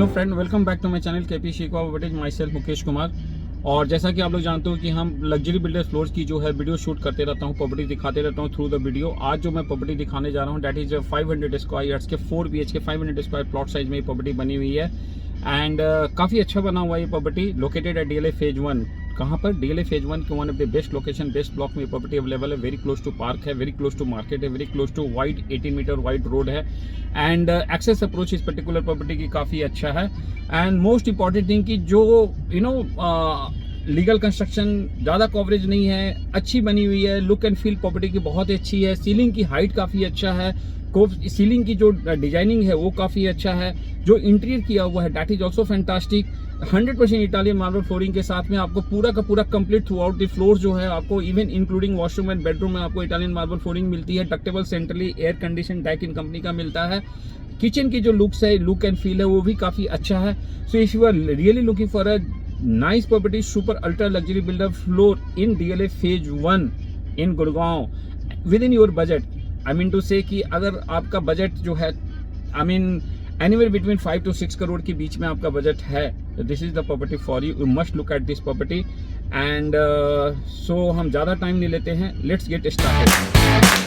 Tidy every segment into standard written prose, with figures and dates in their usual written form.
Hello friend, welcome back to my channel KP Shikwa properties. Myself Mukesh Kumar. और जैसा कि आप लोग जानते हो कि हम लग्जरी बिल्डर फ्लोर्स की जो है वीडियो शूट करते रहता हूँ, प्रॉपर्टी दिखाते रहता हूँ थ्रू द वीडियो। आज जो मैं प्रॉपर्टी दिखाने जा रहा हूँ, डेट इज 500 स्क्वायर यार्ड्स के 4 BHK 500 स्क्वायर प्लॉट साइज में ये प्रॉपर्टी बनी हुई है। एंड काफ़ी अच्छा बना हुआ है ये प्रॉपर्टी। लोकेटेड है DLA फेज 1। कहाँ पर? DLA फेज 1 के one of the best location, best block में प्रॉपर्टी अवेलेबल है। वेरी क्लोज टू पार्क है, वेरी क्लोज टू मार्केट है, very close to wide 18 meter wide road है। एंड एक्सेस अप्रोच इस particular property की काफ़ी अच्छा है। एंड मोस्ट इंपॉर्टेंट थिंग कि जो लीगल कंस्ट्रक्शन, ज़्यादा कवरेज नहीं है, अच्छी बनी हुई है। लुक एंड फील प्रॉपर्टी की बहुत अच्छी है। सीलिंग की हाइट काफ़ी अच्छा है। सीलिंग की जो डिजाइनिंग है वो काफ़ी अच्छा है। जो इंटीरियर किया हुआ है that is also fantastic. 100% Italian marble flooring के साथ में आपको पूरा का पूरा complete through out the floor जो है आपको even including washroom and bedroom में आपको इटालियन मार्बल फ्लोरिंग मिलती है। Ductable centrally air condition deck company का मिलता है। किचन की जो लुक्स है, लुक एंड फील है वो भी काफ़ी अच्छा है। So if you are really looking for a nice property, super ultra luxury builder floor in DLA phase 1 in Gurgaon within your budget, I mean to say कि अगर आपका बजट जो है एनीवेयर बिटवीन 5 to 6 करोड़ के बीच में आपका budget है, तो this is the property for you. You must look at this property. And so हम ज़्यादा टाइम नहीं लेते हैं, लेट्स गेट स्टार्टेड।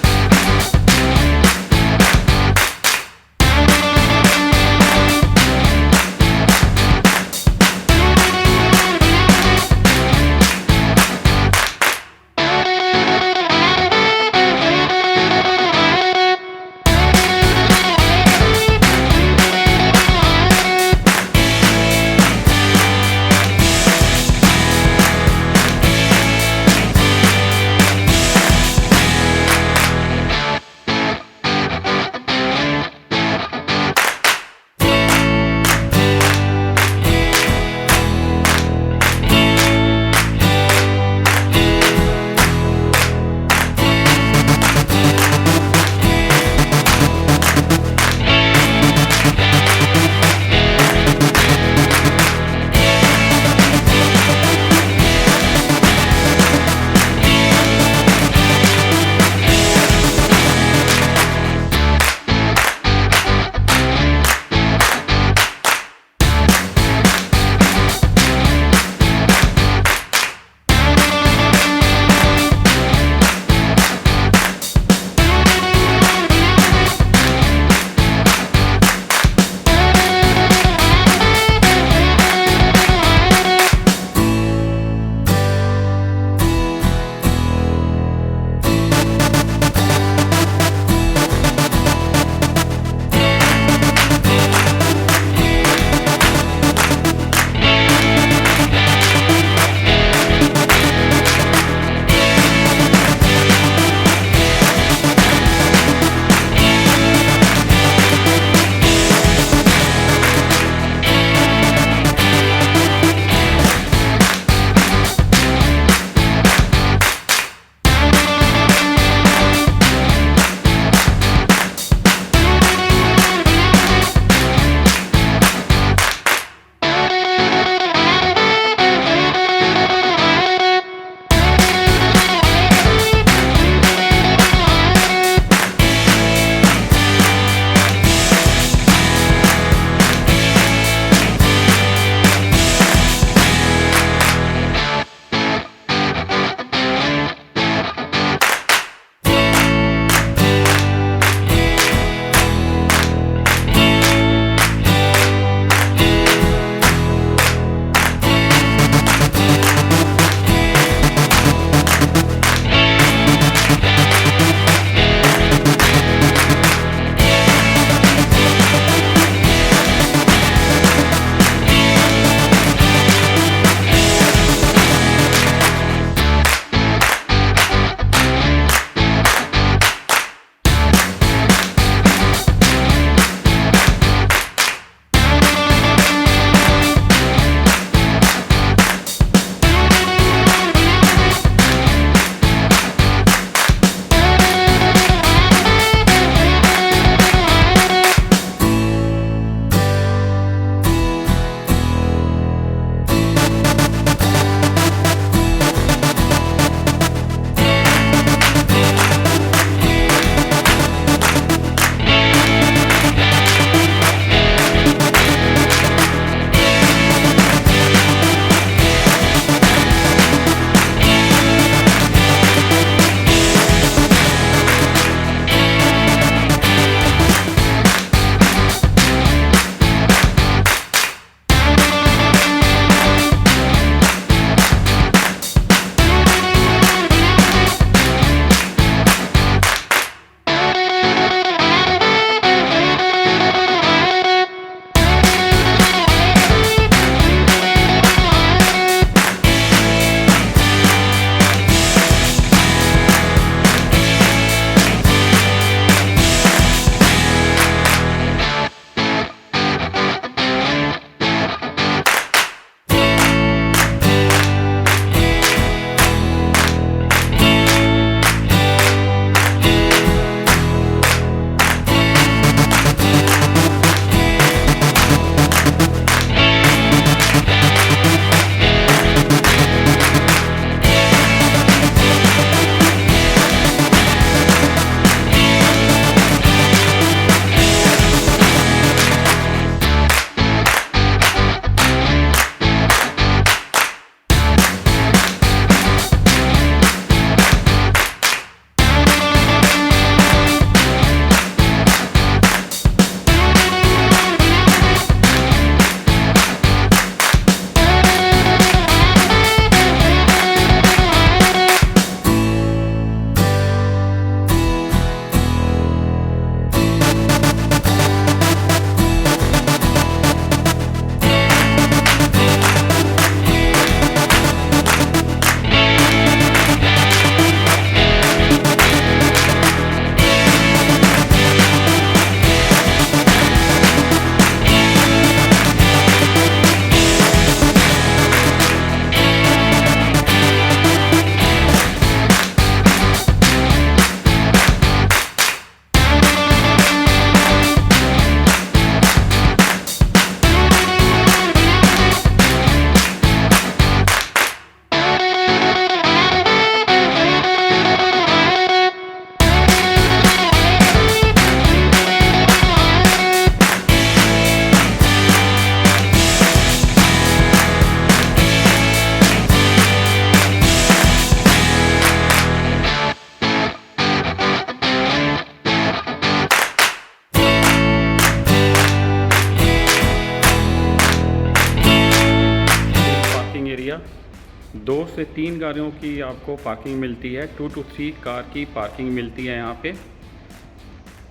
2 से 3 गाड़ियों की आपको पार्किंग मिलती है, 2 to 3 कार की पार्किंग मिलती है यहाँ पे।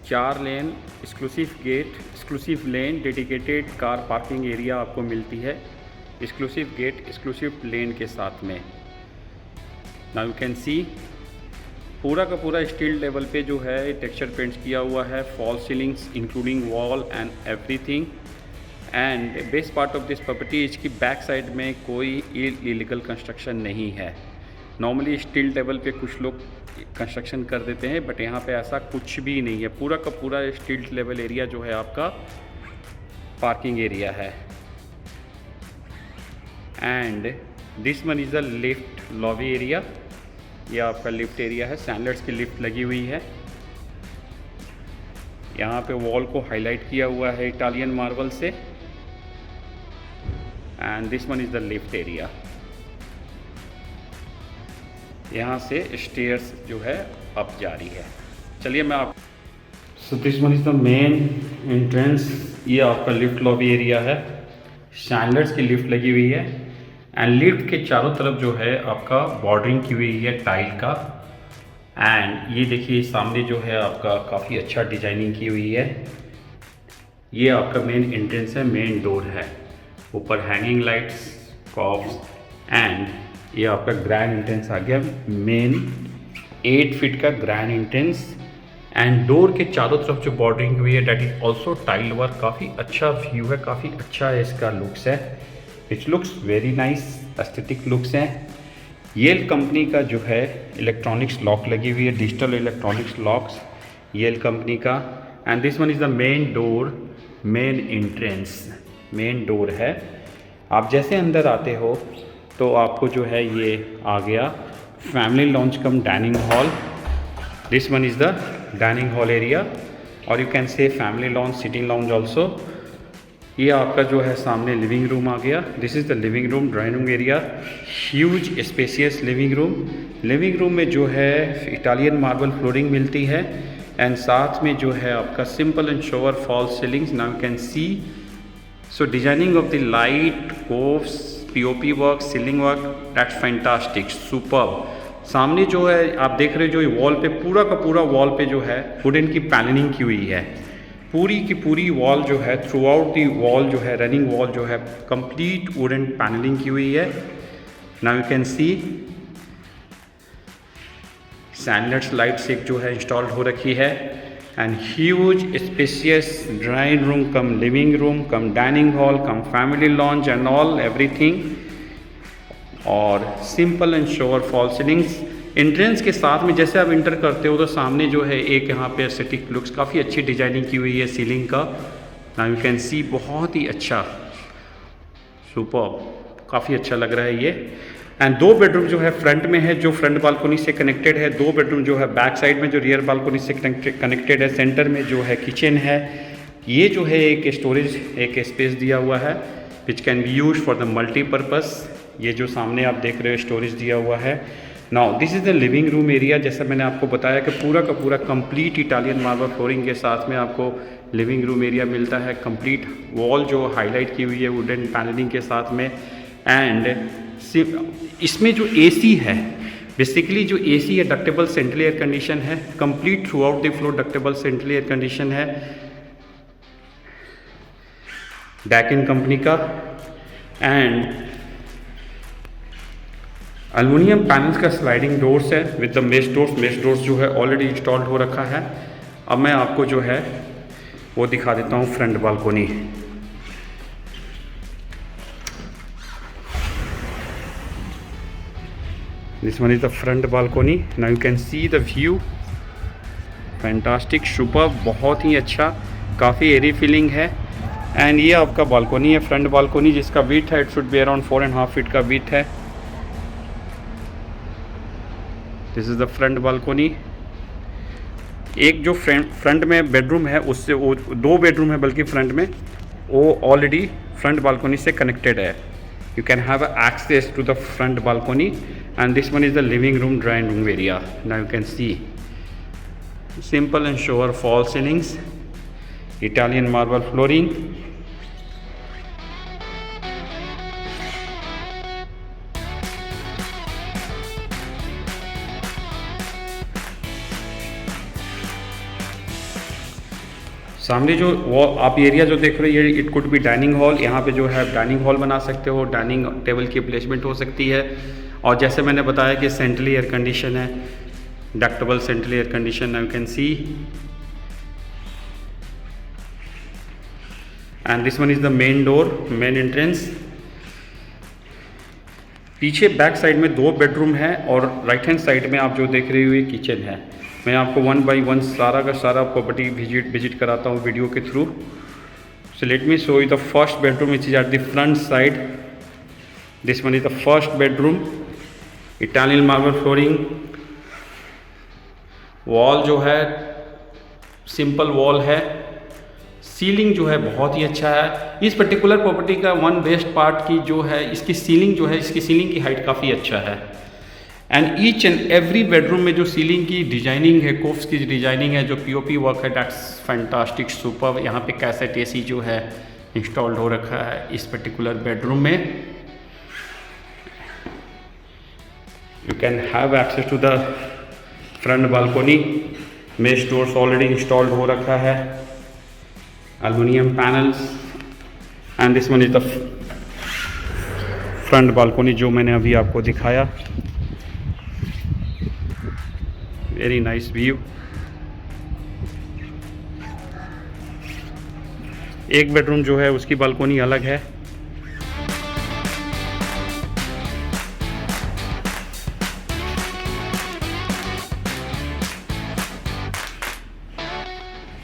4 लेन एक्सक्लूसिव गेट, एक्सक्लूसिव लेन, डेडिकेटेड कार पार्किंग एरिया आपको मिलती है, एक्सक्लूसिव गेट, एक्सक्लूसिव लेन के साथ में। नाउ यू कैन सी पूरा का पूरा स्टील लेवल पे जो है टेक्सचर पेंट्स किया हुआ है, fall ceilings including wall and everything. And best part of this property इसकी बैक साइड में कोई इलीगल कंस्ट्रक्शन नहीं है। नॉर्मली स्टील लेवल पे कुछ लोग कंस्ट्रक्शन कर देते हैं, बट यहाँ पे ऐसा कुछ भी नहीं है। पूरा का पूरा स्टील लेवल एरिया जो है आपका पार्किंग एरिया है। And this one is a lift lobby area. ये आपका लिफ्ट एरिया है, सैंडलर्स की लिफ्ट लगी हुई है। यहाँ पे वॉल को हाईलाइट किया हुआ है इटालियन मार्बल से। And this one is the lift area. यहाँ से स्टेयर्स जो है अप जा रही है। चलिए मैं आप so this one is the main entrance. ये आपका लिफ्ट लॉबी एरिया है, सैंडलर्स की लिफ्ट लगी हुई है। एंड लिफ्ट के चारों तरफ जो है आपका बॉर्डरिंग की हुई है टाइल का। एंड ये देखिए सामने जो है आपका काफ़ी अच्छा डिजाइनिंग की हुई है। ये आपका मेन एंट्रेंस है, मेन डोर है। ऊपर हैंगिंग लाइट्स, कॉप्स। एंड ये आपका ग्रैंड एंट्रेंस आ गया, मेन 8 फीट का ग्रैंड एंट्रेंस। एंड डोर के चारों तरफ जो बॉर्डरिंग हुई है that is also tile work. काफ़ी अच्छा व्यू है, काफ़ी अच्छा है इसका लुक्स है। It looks very nice, aesthetic looks हैं। येल कंपनी का जो है इलेक्ट्रॉनिक्स लॉक लगी हुई है, digital electronics locks Yale company का। And this one is the main door, main entrance, main door है। आप जैसे अंदर आते हो तो आपको जो है ये आ गया family lounge cum dining hall. This one is the dining hall area, और you can say family lounge, sitting lounge also. ये आपका जो है सामने लिविंग रूम आ गया। This is the living room, drawing room area, huge spacious living room. Living room में जो है इटालियन मार्बल फ्लोरिंग मिलती है। एंड साथ में जो है आपका simple and sober fall ceilings. Now you can see so designing of the light, coves, POP work, ceiling work, that's fantastic, superb. सामने जो है आप देख रहे हो जो वॉल पे पूरा का पूरा वॉल पे जो है वुडन की पैनलिंग की हुई है। पूरी की पूरी वॉल जो है, थ्रू आउट दी वॉल जो है, रनिंग वॉल जो है कंप्लीट वुडन पैनलिंग की हुई है। Now you can see chandeliers lights एक जो है इंस्टॉल्ड हो रखी है। And huge spacious drawing room cum living room cum dining hall cum family lounge and all everything. और simple and sober fall ceilings. Entrance के साथ में जैसे आप इंटर करते हो तो सामने जो है एक यहाँ पे एस्थेटिक लुक्स, काफ़ी अच्छी डिजाइनिंग की हुई है सीलिंग का। नाउ यू कैन सी बहुत ही अच्छा, सुपर, काफ़ी अच्छा लग रहा है ये। एंड 2 बेडरूम जो है फ्रंट में है, जो फ्रंट बालकोनी से कनेक्टेड है। 2 बेडरूम जो है बैक साइड में, जो रियर बालकोनी से कनेक्टेड है। सेंटर में जो है किचन है। ये जो है एक स्टोरेज, एक स्पेस दिया हुआ है which can be use for the multipurpose. ये जो सामने आप देख रहे हो स्टोरेज दिया हुआ है। Now this is the living room area. जैसा मैंने आपको बताया कि पूरा का पूरा कंप्लीट इटालियन मार्बल फ्लोरिंग के साथ में आपको लिविंग रूम एरिया मिलता है। कंप्लीट वॉल जो हाईलाइट की हुई है वुडन पैनलिंग के साथ में। एंड इसमें जो एसी है, बेसिकली जो एसी है डक्टेबल सेंट्रल एयर कंडीशन है। Complete through out the floor ductable central air condition है, डैकिन कंपनी का। एंड एल्युमिनियम पैनल्स का स्लाइडिंग डोर्स है with the mesh doors. Mesh doors जो है ऑलरेडी इंस्टॉल्ड हो रखा है। अब मैं आपको जो है वो दिखा देता हूँ front balcony. This one is the front balcony. Now you can see the view, fantastic, super, बहुत ही अच्छा, काफ़ी एरी फीलिंग है। एंड ये आपका बालकोनी है, फ्रंट बालकोनी, जिसका विड्थ है it should be around 4.5 feet का विड्थ है। This is the front balcony. एक जो फ्रंट में बेडरूम है उससे वो 2 बेडरूम है बल्कि फ्रंट में, वो ऑलरेडी फ्रंट बालकोनी से कनेक्टेड है। You can have access to the front balcony. And this one is the living room drawing room area. Now you can see simple and sober fall ceilings, Italian marble flooring. सामने जो वो आप area जो देख रहे हो, ये it could be dining hall. यहाँ पे जो है डाइनिंग हॉल बना सकते हो, डाइनिंग टेबल की प्लेसमेंट हो सकती है। और जैसे मैंने बताया कि सेंट्रली एयर कंडीशन है, ductable centrally air condition, you can see. And this one is the main door, main entrance. पीछे बैक साइड में 2 बेडरूम है और राइट हैंड साइड में आप जो देख रहे हो ये किचन है। मैं आपको 1 बाय 1 सारा का सारा प्रॉपर्टी विजिट कराता हूँ वीडियो के through. So let me show you the first bedroom which is eight the front side. This one is the first bedroom, Italian marble flooring. Wall जो है सिंपल वॉल है। Ceiling जो है बहुत ही अच्छा है। इस पर्टिकुलर प्रॉपर्टी का वन बेस्ट पार्ट की जो है इसकी सीलिंग जो है, इसकी सीलिंग की हाइट काफ़ी अच्छा है। And each and every bedroom में जो सीलिंग की डिजाइनिंग है, कोफ्स की डिजाइनिंग है, जो पीओपी वर्क है, दैट्स फैंटास्टिक सुपर। यहाँ पे कैसेट एसी जो है इंस्टॉल्ड हो रखा है इस पर्टिकुलर बेडरूम में। You can have access to the front balcony. Mesh doors already installed हो रखा है, aluminium panels. And this one is the front balcony जो मैंने अभी आपको दिखाया। Very nice view. एक बेडरूम जो है उसकी बालकोनी अलग है।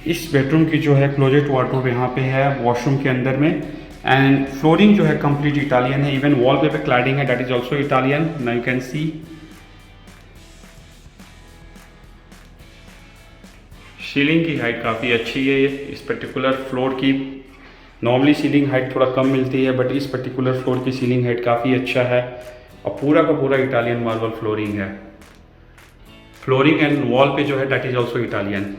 इस बेडरूम की जो है क्लोजेट वार्डरोब यहाँ पे है वॉशरूम के अंदर में। एंड फ्लोरिंग जो है कंप्लीट इटालियन है। इवन वॉल पे क्लैडिंग है, that is also Italian. Now you can C ceiling की हाइट काफ़ी अच्छी है इस पर्टिकुलर फ्लोर की। नॉर्मली सीलिंग हाइट थोड़ा कम मिलती है, बट इस पर्टिकुलर फ्लोर की सीलिंग हाइट काफ़ी अच्छा है। और पूरा का पूरा इटालियन मार्बल फ्लोरिंग है। फ्लोरिंग एंड वॉल पे जो है that is also Italian.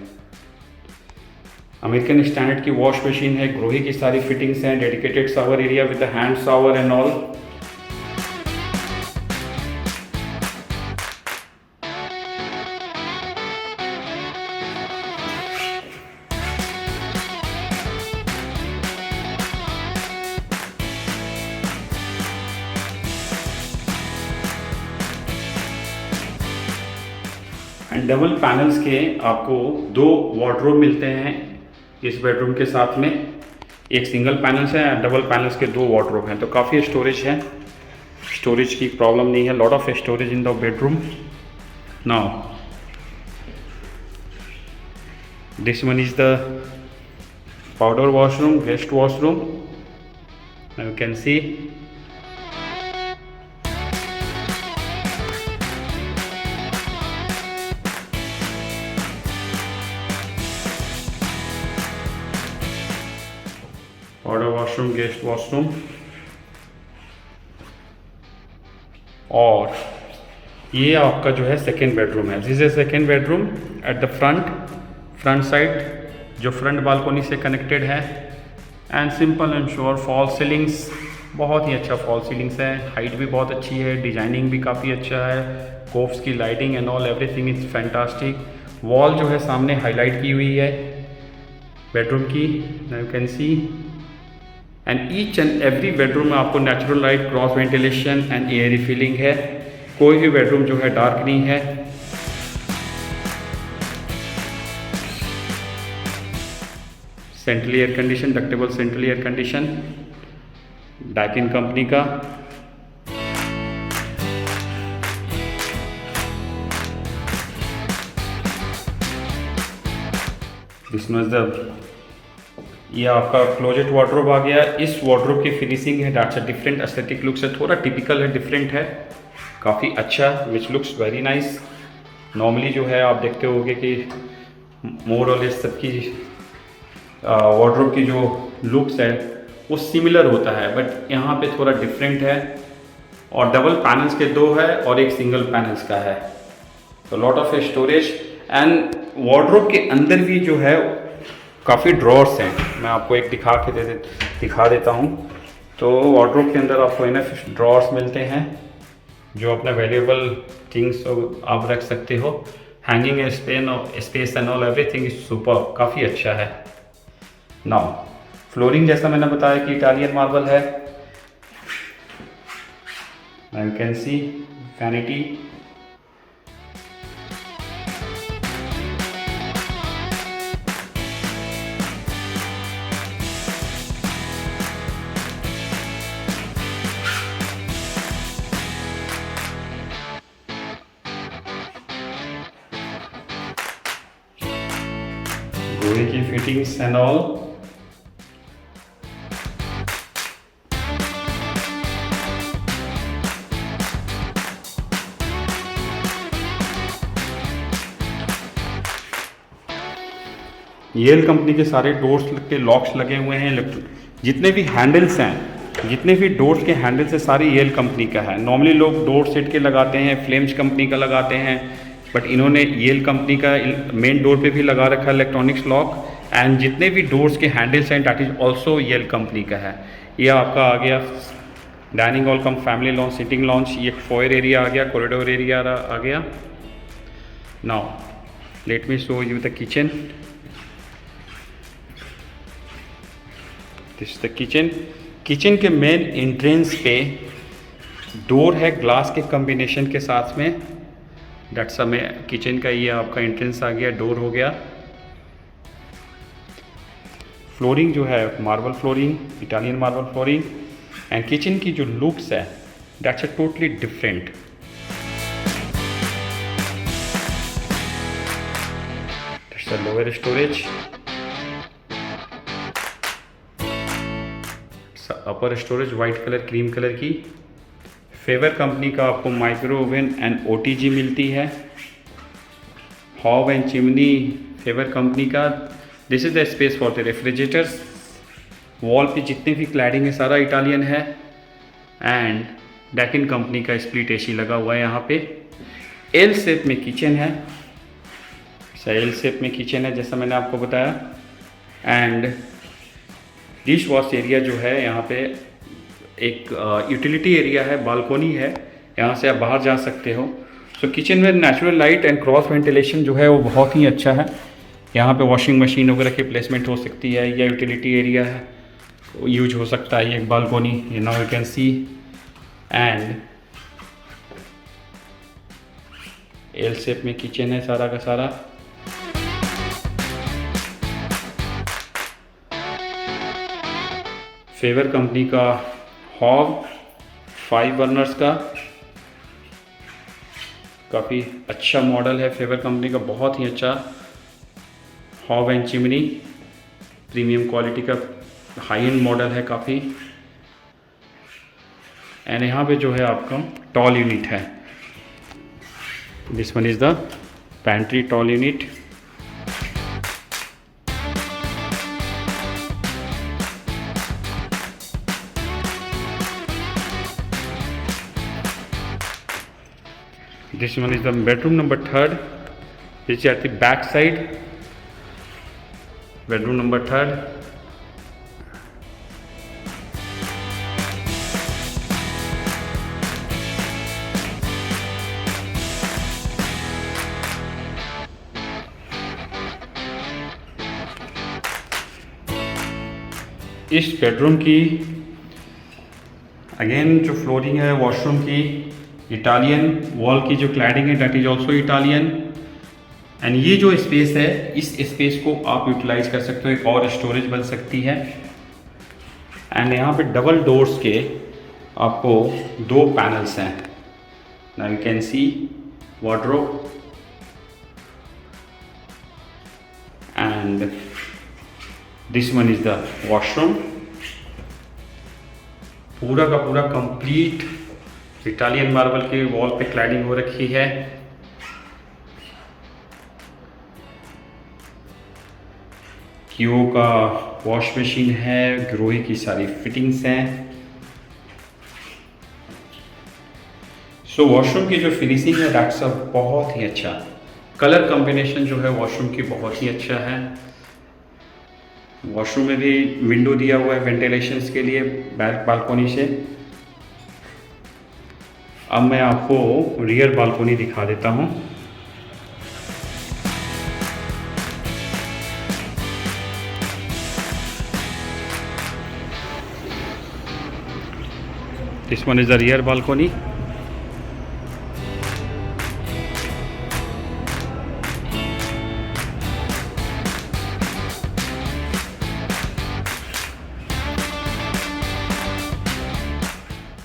American standard की वॉश मशीन है, ग्रोही की सारी फिटिंग्स हैं, dedicated shower area with the hand shower and all. And double panels के आपको 2 वार्डरोब मिलते हैं इस बेडरूम के साथ में। एक सिंगल पैनल्स है, डबल पैनल्स के 2 वार्डरोब हैं, तो काफ़ी स्टोरेज है। स्टोरेज की प्रॉब्लम नहीं है, lot of storage in the bedroom. Now this one is the powder washroom, guest washroom. You can see powder washroom, guest washroom. और ये आपका जो है सेकेंड बेडरूम है। This is second bedroom at the front side, जो front balcony से connected है। And simple and sure fall ceilings, बहुत ही अच्छा फॉल सीलिंग्स है। हाइट भी बहुत अच्छी है, डिजाइनिंग भी काफ़ी अच्छा है। कोफ्स की lighting and all everything is fantastic. Wall जो है सामने हाईलाइट की हुई है बेडरूम की, you can see. And each and every bedroom में आपको natural light, cross ventilation and air refilling है। कोई भी बेडरूम जो है डार्क नहीं है। Centrally air condition, ductable centrally air condition, Daikin company का। दिस वाज द, ये आपका क्लोजेट वार्डरोब आ गया। इस वार्डरोब की फिनिशिंग है that's a different aesthetic looks है, थोड़ा टिपिकल है, डिफरेंट है, काफ़ी अच्छा, which looks very nice. Normally जो है आप देखते होंगे कि मोर और लेस सबकी वार्डरोब की जो लुक्स है वो सिमिलर होता है, बट यहाँ पे थोड़ा डिफरेंट है। और डबल पैनल्स के 2 है और एक सिंगल पैनल्स का है, तो lot of storage. And wardrobe के अंदर भी जो है काफ़ी ड्रॉर्स हैं। मैं आपको एक दिखा देता हूँ। तो वार्डरोब के अंदर आपको इनफ ड्रॉर्स मिलते हैं जो अपना वैल्यूएबल थिंग्स आप रख सकते हो। Hanging space and all everything is super, काफ़ी अच्छा है। नाउ फ्लोरिंग जैसा मैंने बताया कि इटालियन मार्बल है। यू कैन सी वैनिटी, लोहे की fittings and all. Yale company के सारे डोर्स के लॉक्स लगे हुए हैं। जितने भी हैंडल्स हैं, जितने भी डोर्स के हैंडल्स हैं, सारे येल कंपनी का है। नॉर्मली लोग डोर सेट के लगाते हैं, फ्लेम्स कंपनी का लगाते हैं, बट इन्होंने येल कंपनी का मेन डोर पे भी लगा रखा है इलेक्ट्रॉनिक्स लॉक। एंड जितने भी डोर्स के हैंडल्स हैं that is also Yale company का है। ये आपका आ गया dining hall cum family lounge, sitting lounge, ये फोयर एरिया आ गया, कॉरिडोर एरिया आ गया। Now let me show you the kitchen. This is the kitchen. Kitchen के मेन एंट्रेंस पे डोर है ग्लास के कॉम्बिनेशन के साथ में। डेट्स में किचन का ये आपका एंट्रेंस आ गया, डोर हो गया। फ्लोरिंग जो है marble flooring, Italian marble flooring. And kitchen की जो लुक्स है that's a totally different. That's a lower storage, upper storage white colour cream colour की। फेवर कंपनी का आपको माइक्रो ओवन एंड ओटीजी मिलती है। Hob and chimney Faber company का। This is the space for the refrigerators. Wall पे जितने भी cladding है सारा इटालियन है। एंड डैकिन कंपनी का स्प्लिट एसी लगा हुआ है यहाँ पे। एल शेप में किचन है, एल शेप में किचन है जैसा मैंने आपको बताया। एंड डिश वॉश एरिया जो है यहाँ पे एक यूटिलिटी एरिया है, बालकोनी है, यहाँ से आप बाहर जा सकते हो। सो किचन में natural light and cross ventilation जो है वो बहुत ही अच्छा है। यहाँ पे वॉशिंग मशीन वगैरह की प्लेसमेंट हो सकती है, या यूटिलिटी एरिया है यूज हो सकता है। ये एक बालकोनी, ये now you can see. And L shape में किचन है सारा का सारा। फेवर कंपनी का हॉब 5 बर्नर्स का काफ़ी अच्छा मॉडल है। फेवर कंपनी का बहुत ही अच्छा hob and chimney, premium quality का हाई एंड मॉडल है काफ़ी। एंड यहाँ पे जो है आपका टॉल यूनिट है। This one is the pantry tall unit. This one is the bedroom number 3rd, which is at the back side. Bedroom number 3rd. इस बेडरूम की अगेन जो फ्लोरिंग है वॉशरूम की इटालियन, वॉल की जो cladding है that is also Italian. And ये जो स्पेस है इस स्पेस को आप यूटिलाइज कर सकते हो, एक और स्टोरेज बन सकती है। एंड यहाँ पे डबल डोर्स के आपको 2 पैनल्स हैं। Now you can C wardrobe and this one is the washroom. पूरा का पूरा कंप्लीट इटालियन मार्बल के वॉल पे क्लैडिंग हो रखी है। क्यू का वॉश मशीन है, ग्रोही की सारी फिटिंग्स हैं। सो वॉशरूम की जो फिनिशिंग है दैट्स बहुत ही अच्छा। कलर कॉम्बिनेशन जो है वॉशरूम की बहुत ही अच्छा है। वॉशरूम में भी विंडो दिया हुआ है वेंटिलेशंस के लिए बैक बालकोनी से। अब मैं आपको रियर बालकोनी दिखा देता हूँ। This one is the rear balcony.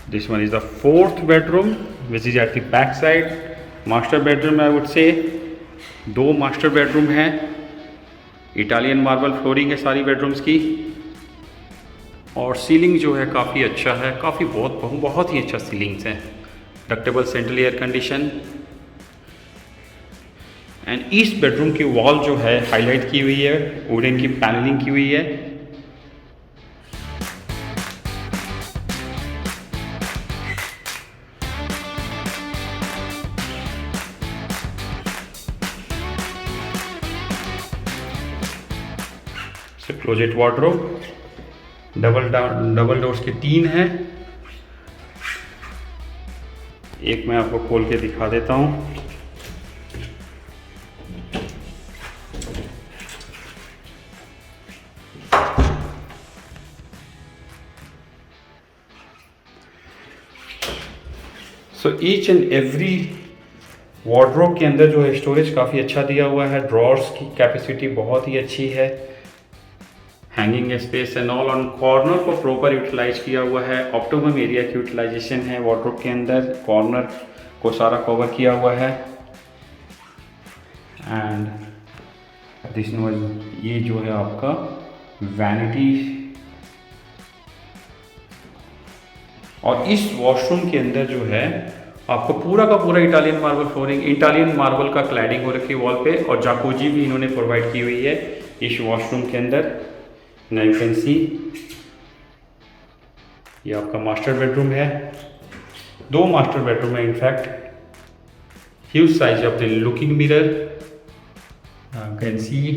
This one is the fourth bedroom, which is at the back side. Master bedroom, I would say. दो मास्टर बेडरूम हैं. इटालियन मार्बल फ्लोरिंग है सारी बेडरूम्स की. और ceiling जो है काफ़ी अच्छा है, काफ़ी बहुत ही अच्छा सीलिंग्स हैं. Ductable central air condition. And east bedroom की वॉल जो है हाईलाइट की हुई है, वुडन की पैनलिंग की हुई है. क्लोजेट वार्डरोब, डबल डोर्स के 3 हैं. एक मैं आपको खोल के दिखा देता हूँ. So each and every wardrobe के अंदर जो है स्टोरेज काफ़ी अच्छा दिया हुआ है. ड्रॉर्स की कैपेसिटी बहुत ही अच्छी है. Hanging space and all. On corner को प्रॉपर यूटिलाइज किया हुआ है. ऑप्टिमम एरिया की यूटिलाइजेशन है वार्डरोब के अंदर. कॉर्नर को सारा कवर किया हुआ है. एंड दिस ये जो है आपका वैनिटी. और इस वॉशरूम के अंदर जो है आपको पूरा का पूरा Italian marble flooring, Italian marble का क्लैडिंग हो रखी है वॉल पे. और जाकूजी भी इन्होंने प्रोवाइड की हुई है इस वॉशरूम के अंदर. Now you can see ये आपका मास्टर बेडरूम है. 2 मास्टर बेडरूम है in fact. Huge size of the looking mirror you can see.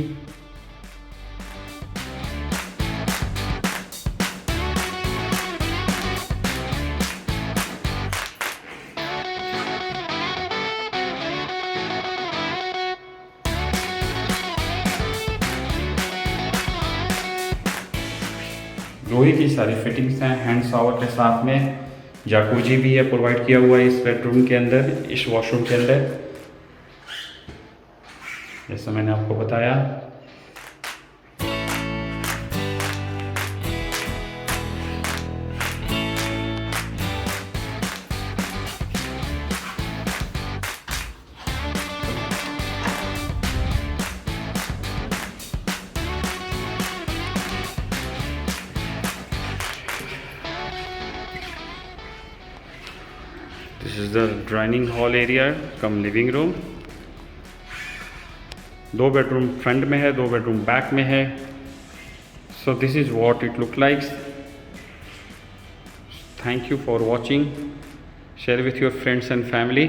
लोहे की सारी फिटिंग्स हैं हैंड शावर के साथ में. जाकूजी भी है प्रोवाइड किया हुआ है इस बेडरूम के अंदर, इस वॉशरूम के अंदर, जैसा मैंने आपको बताया. This is the dining hall area come living room. 2 bedroom front में है, 2 बेडरूम बैक में है. So this is what it look like. Thank you for watching. Share with your friends and family.